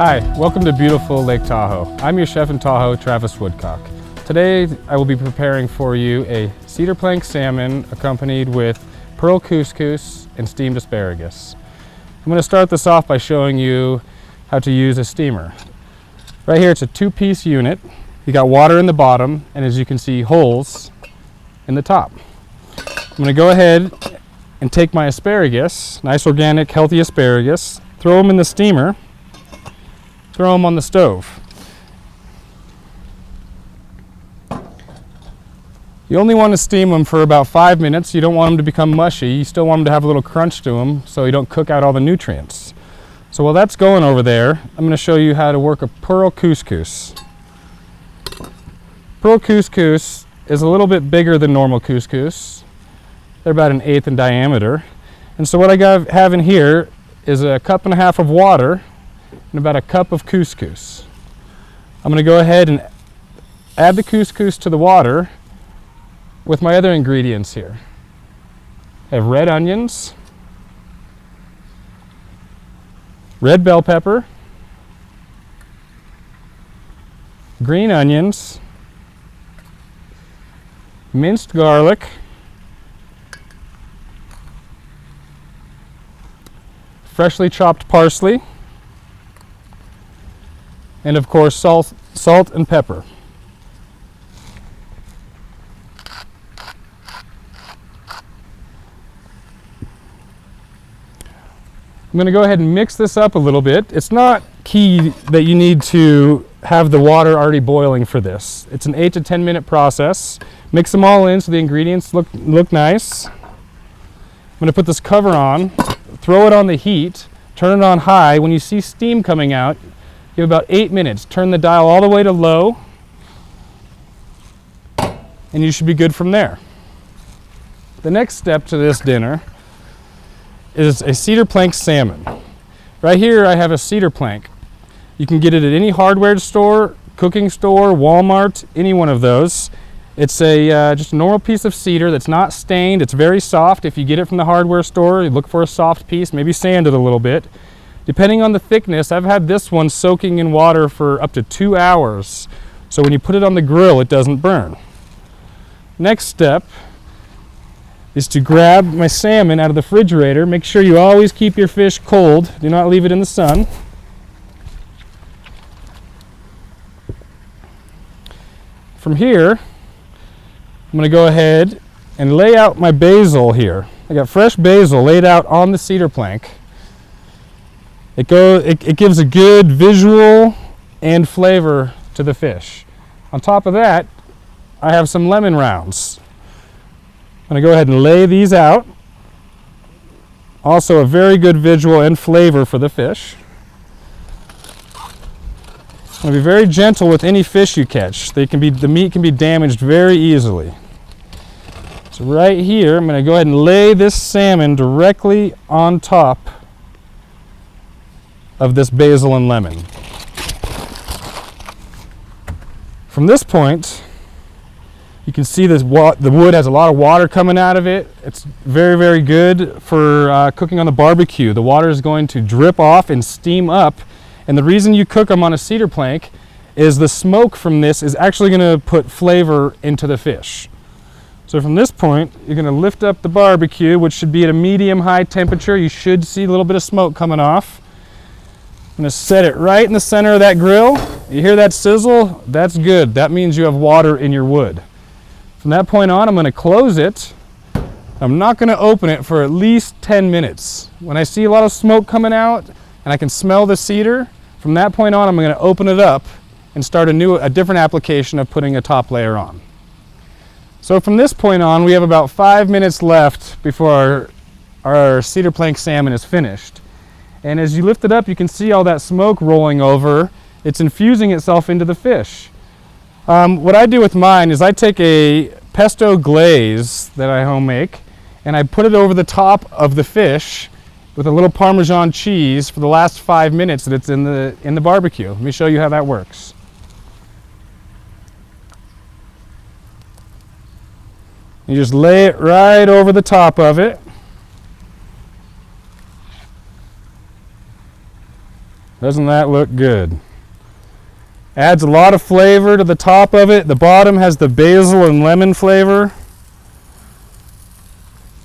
Hi, welcome to beautiful Lake Tahoe. I'm your chef in Tahoe, Travis Woodcock. Today I will be preparing for you a cedar plank salmon accompanied with pearl couscous and steamed asparagus. I'm going to start this off by showing you how to use a steamer. Right here it's a two-piece unit. You got water in the bottom and, as you can see, holes in the top. I'm going to go ahead and take my asparagus, nice organic healthy asparagus, throw them in the steamer, throw them on the stove. You only want to steam them for about 5 minutes. You don't want them to become mushy. You still want them to have a little crunch to them so you don't cook out all the nutrients. So while that's going over there, I'm going to show you how to work a pearl couscous. Pearl couscous is a little bit bigger than normal couscous. They're about 1/8 in diameter. And so what I have in here is a 1.5 cups of water and about a cup of couscous. I'm going to go ahead and add the couscous to the water with my other ingredients here. I have red onions, red bell pepper, green onions, minced garlic, freshly chopped parsley, and of course salt and pepper. I'm going to go ahead and mix this up a little bit. It's not key that you need to have the water already boiling for this. It's an 8 to 10 minute process. Mix them all in so the ingredients look nice. I'm going to put this cover on, throw it on the heat, turn it on high. When you see steam coming out, you have about 8 minutes. Turn the dial all the way to low, and you should be good from there. The next step to this dinner is a cedar plank salmon. Right here I have a cedar plank. You can get it at any hardware store, cooking store, Walmart, any one of those. It's just a normal piece of cedar that's not stained. It's very soft. If you get it from the hardware store, you look for a soft piece, maybe sand it a little bit. Depending on the thickness, I've had this one soaking in water for up to 2 hours. So when you put it on the grill, it doesn't burn. Next step is to grab my salmon out of the refrigerator. Make sure you always keep your fish cold. Do not leave it in the sun. From here, I'm going to go ahead and lay out my basil here. I got fresh basil laid out on the cedar plank. It gives a good visual and flavor to the fish. On top of that, I have some lemon rounds. I'm going to go ahead and lay these out. Also a very good visual and flavor for the fish. I'm going to be very gentle with any fish you catch. The meat can be damaged very easily. So right here, I'm going to go ahead and lay this salmon directly on top of this basil and lemon. From this point, you can see the wood has a lot of water coming out of it. It's very, very good for cooking on the barbecue. The water is going to drip off and steam up. And the reason you cook them on a cedar plank is the smoke from this is actually going to put flavor into the fish. So from this point, you're going to lift up the barbecue, which should be at a medium-high temperature. You should see a little bit of smoke coming off. I'm going to set it right in the center of that grill. You hear that sizzle? That's good. That means you have water in your wood. From that point on, I'm going to close it. I'm not going to open it for at least 10 minutes. When I see a lot of smoke coming out and I can smell the cedar, from that point on, I'm going to open it up and start a different application of putting a top layer on. So from this point on, we have about 5 minutes left before our cedar plank salmon is finished. And as you lift it up, you can see all that smoke rolling over. It's infusing itself into the fish. What I do with mine is I take a pesto glaze that I home make and I put it over the top of the fish with a little Parmesan cheese for the last 5 minutes that it's in the barbecue. Let me show you how that works. You just lay it right over the top of it. Doesn't that look good? Adds a lot of flavor to the top of it. The bottom has the basil and lemon flavor.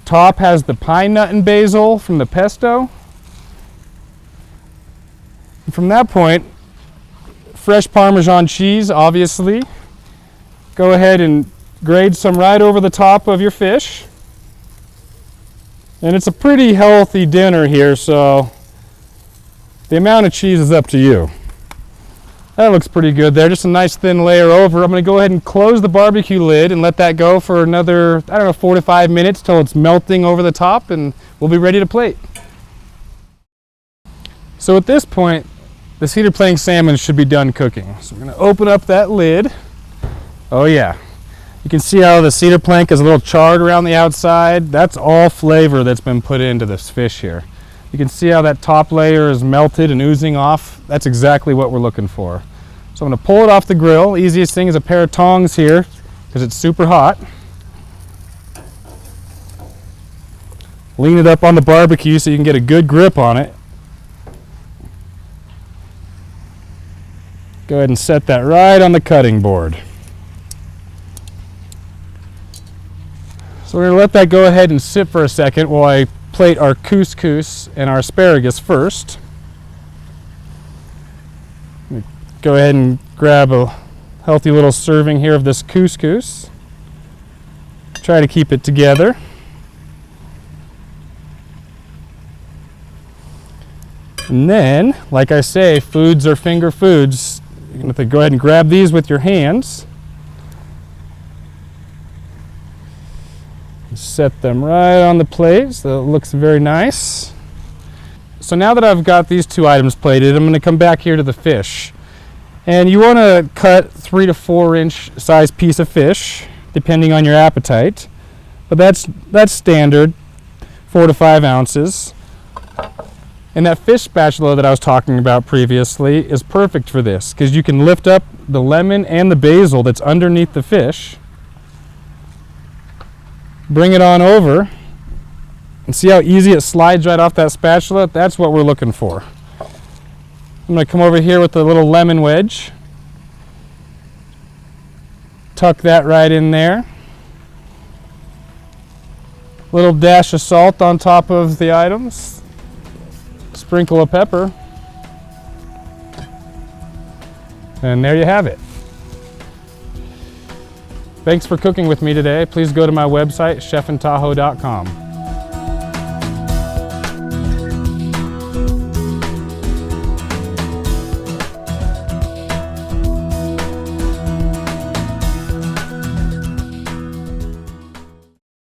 Top has the pine nut and basil from the pesto. And from that point, fresh Parmesan cheese, obviously. Go ahead and grate some right over the top of your fish. And it's a pretty healthy dinner here, so the amount of cheese is up to you. That looks pretty good there. Just a nice thin layer over. I'm going to go ahead and close the barbecue lid and let that go for another, 4 to 5 minutes till it's melting over the top, and we'll be ready to plate. So at this point, the cedar plank salmon should be done cooking. So we're going to open up that lid. Oh yeah. You can see how the cedar plank is a little charred around the outside. That's all flavor that's been put into this fish here. You can see how that top layer is melted and oozing off. That's exactly what we're looking for. So I'm going to pull it off the grill. Easiest thing is a pair of tongs here because it's super hot. Lean it up on the barbecue so you can get a good grip on it. Go ahead and set that right on the cutting board. So we're going to let that go ahead and sit for a second while I plate our couscous and our asparagus first. Go ahead and grab a healthy little serving here of this couscous. Try to keep it together. And then, like I say, foods are finger foods. You're going to have to go ahead and grab these with your hands. Set them right on the plate so it looks very nice. So now that I've got these two items plated, I'm going to come back here to the fish. And you want to cut 3 to 4 inch size piece of fish, depending on your appetite. But that's standard, 4 to 5 ounces. And that fish spatula that I was talking about previously is perfect for this, because you can lift up the lemon and the basil that's underneath the fish. Bring it on over and see how easy it slides right off that spatula. That's what we're looking for. I'm going to come over here with the little lemon wedge. Tuck that right in there. Little dash of salt on top of the items. Sprinkle of pepper. And there you have it. Thanks for cooking with me today. Please go to my website, chefin tahoe.com.